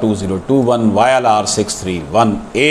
2021 YLR 631A۔